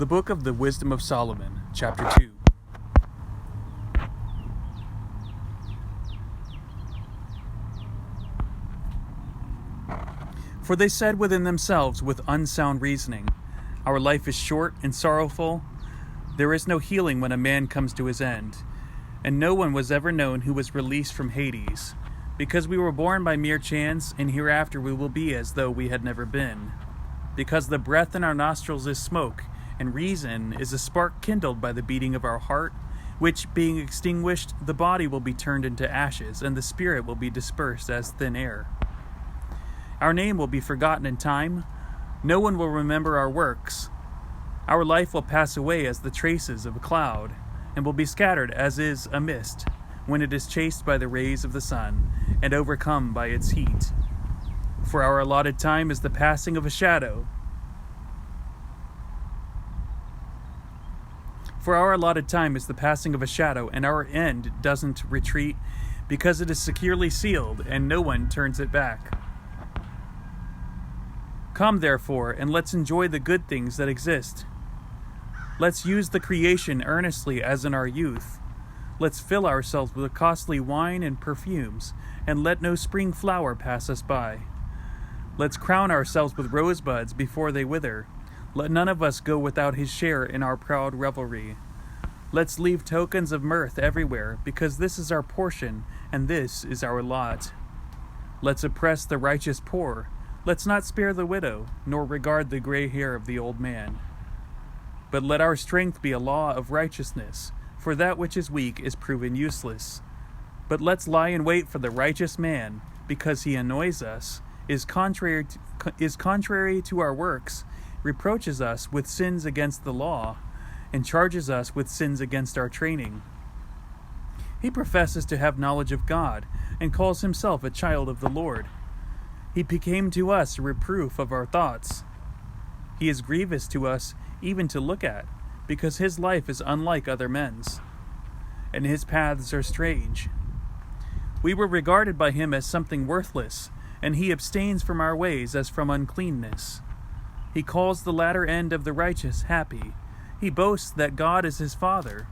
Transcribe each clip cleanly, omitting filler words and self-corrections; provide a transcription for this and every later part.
The Book of the Wisdom of Solomon, Chapter 2. For they said within themselves with unsound reasoning, Our life is short and sorrowful. There is no healing when a man comes to his end. And no one was ever known who was released from Hades, because we were born by mere chance, and hereafter we will be as though we had never been. Because the breath in our nostrils is smoke, and reason is a spark kindled by the beating of our heart, which, being extinguished, the body will be turned into ashes, and the spirit will be dispersed as thin air. Our name will be forgotten in time. No one will remember our works. Our life will pass away as the traces of a cloud, and will be scattered as is a mist, when it is chased by the rays of the sun, and overcome by its heat. For our allotted time is the passing of a shadow. For our allotted time is the passing of a shadow, and our end doesn't retreat, because it is securely sealed, and no one turns it back. Come, therefore, and let's enjoy the good things that exist. Let's use the creation earnestly as in our youth. Let's fill ourselves with costly wine and perfumes, and let no spring flower pass us by. Let's crown ourselves with rosebuds before they wither. Let none of us go without his share in our proud revelry. Let's leave tokens of mirth everywhere, because this is our portion, and this is our lot. Let's oppress the righteous poor. Let's not spare the widow, nor regard the gray hair of the old man. But let our strength be a law of righteousness, for that which is weak is proven useless. But let's lie in wait for the righteous man, because he annoys us, is contrary to our works, reproaches us with sins against the law, and charges us with sins against our training. He professes to have knowledge of God, and calls himself a child of the Lord. He became to us a reproof of our thoughts. He is grievous to us even to look at, because his life is unlike other men's, and his paths are strange. We were regarded by him as something worthless, and he abstains from our ways as from uncleanness. He calls the latter end of the righteous happy. He boasts that God is his Father.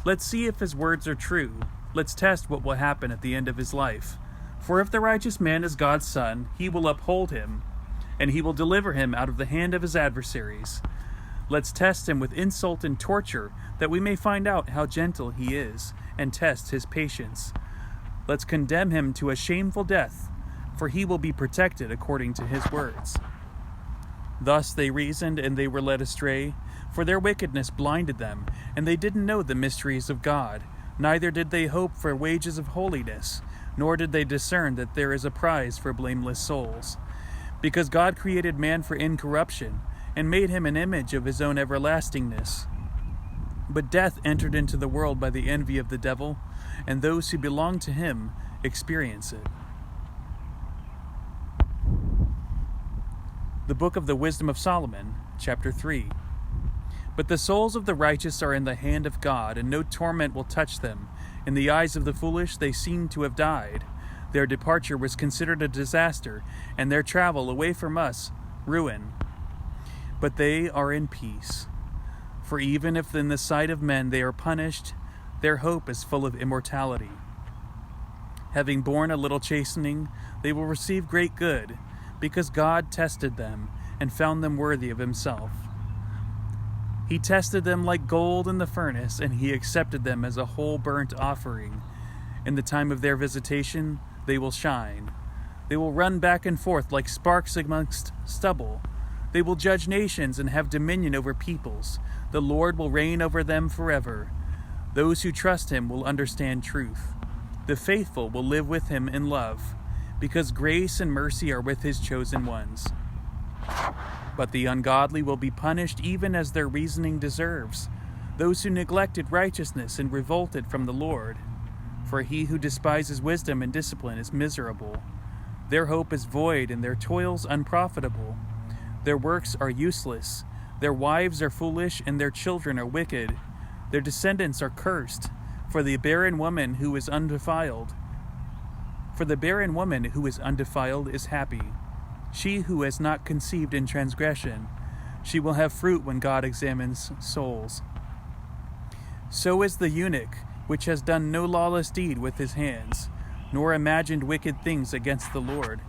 Let's see if his words are true. Let's test what will happen at the end of his life. For if the righteous man is God's son, he will uphold him, and he will deliver him out of the hand of his adversaries. Let's test him with insult and torture, that we may find out how gentle he is, and test his patience. Let's condemn him to a shameful death, for he will be protected according to his words. Thus they reasoned, and they were led astray, for their wickedness blinded them, and they didn't know the mysteries of God, neither did they hope for wages of holiness, nor did they discern that there is a prize for blameless souls. Because God created man for incorruption, and made him an image of his own everlastingness. But death entered into the world by the envy of the devil, and those who belong to him experience it. The Book of the Wisdom of Solomon, Chapter 3. But the souls of the righteous are in the hand of God, and no torment will touch them. In the eyes of the foolish they seem to have died. Their departure was considered a disaster, and their travel away from us, ruin. But they are in peace. For even if in the sight of men they are punished, their hope is full of immortality. Having borne a little chastening, they will receive great good, because God tested them and found them worthy of himself. He tested them like gold in the furnace, and he accepted them as a whole burnt offering. In the time of their visitation, they will shine. They will run back and forth like sparks amongst stubble. They will judge nations and have dominion over peoples. The Lord will reign over them forever. Those who trust him will understand truth. The faithful will live with him in love, because grace and mercy are with his chosen ones. But the ungodly will be punished even as their reasoning deserves, those who neglected righteousness and revolted from the Lord. For he who despises wisdom and discipline is miserable. Their hope is void and their toils unprofitable. Their works are useless. Their wives are foolish and their children are wicked. Their descendants are cursed, for the barren woman who is undefiled. For the barren woman who is undefiled is happy, she who has not conceived in transgression, She will have fruit when God examines souls. So is the eunuch, which has done no lawless deed with his hands, nor imagined wicked things against the Lord.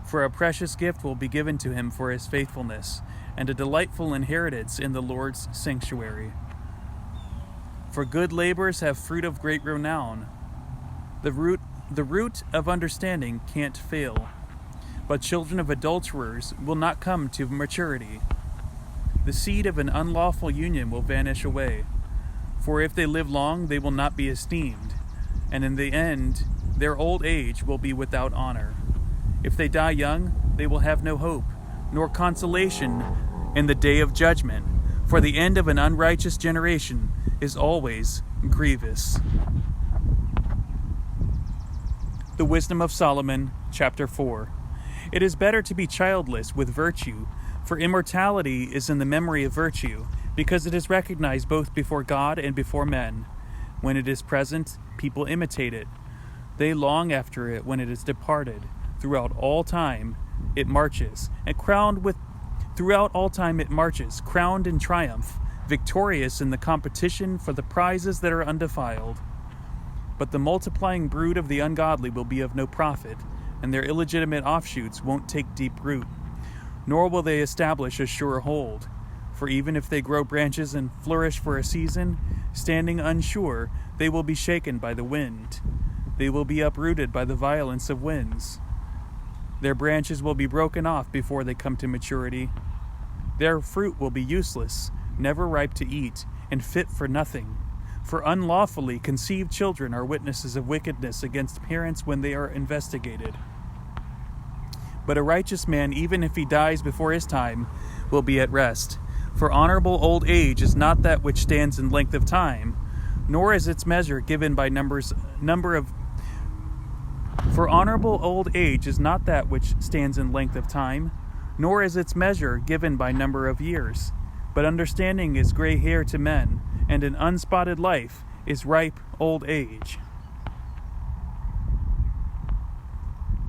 For a precious gift will be given to him for his faithfulness, and a delightful inheritance in the Lord's sanctuary. For good labors have fruit of great renown. The root of understanding can't fail, but children of adulterers will not come to maturity. The seed of an unlawful union will vanish away, for if they live long, they will not be esteemed, and in the end, their old age will be without honor. If they die young, they will have no hope, nor consolation in the day of judgment, for the end of an unrighteous generation is always grievous. The Wisdom of Solomon, chapter 4. It is better to be childless with virtue, for immortality is in the memory of virtue, because it is recognized both before God and before men. When it is present, people imitate it. They long after it when it is departed. Throughout all time it marches, crowned in triumph, victorious in the competition for the prizes that are undefiled. But the multiplying brood of the ungodly will be of no profit, and their illegitimate offshoots won't take deep root, nor will they establish a sure hold. For even if they grow branches and flourish for a season, standing unsure, they will be shaken by the wind. They will be uprooted by the violence of winds. Their branches will be broken off before they come to maturity. Their fruit will be useless, never ripe to eat, and fit for nothing. For unlawfully conceived children are witnesses of wickedness against parents when they are investigated. But a righteous man, even if he dies before his time, will be at rest. For honorable old age is not that which stands in length of time, nor is its measure given by For honorable old age is not that which stands in length of time, nor is its measure given by number of years. But understanding is gray hair to men, and an unspotted life is ripe old age.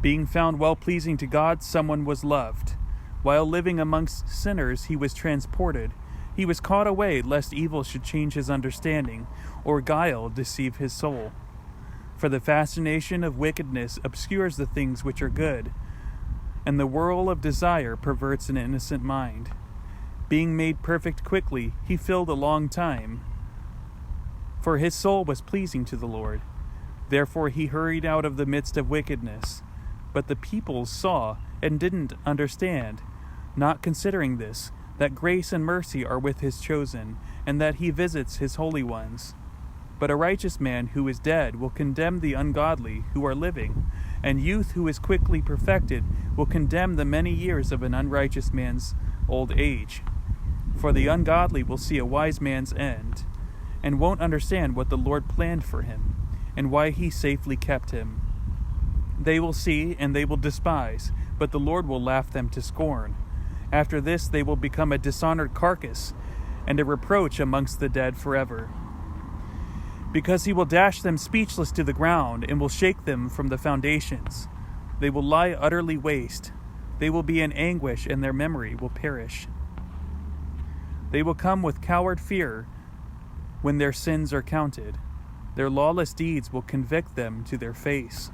Being found well-pleasing to God, someone was loved. While living amongst sinners, he was transported. He was caught away, lest evil should change his understanding, or guile deceive his soul. For the fascination of wickedness obscures the things which are good, and the whirl of desire perverts an innocent mind. Being made perfect quickly, he filled a long time, for his soul was pleasing to the Lord. Therefore he hurried out of the midst of wickedness. But the people saw and didn't understand, not considering this, that grace and mercy are with his chosen, and that he visits his holy ones. But a righteous man who is dead will condemn the ungodly who are living, and youth who is quickly perfected will condemn the many years of an unrighteous man's old age. For the ungodly will see a wise man's end, and won't understand what the Lord planned for him, and why he safely kept him. They will see and they will despise, but the Lord will laugh them to scorn. After this they will become a dishonored carcass, and a reproach amongst the dead forever. Because he will dash them speechless to the ground, and will shake them from the foundations. They will lie utterly waste. They will be in anguish, and their memory will perish. They will come with coward fear when their sins are counted. Their lawless deeds will convict them to their face.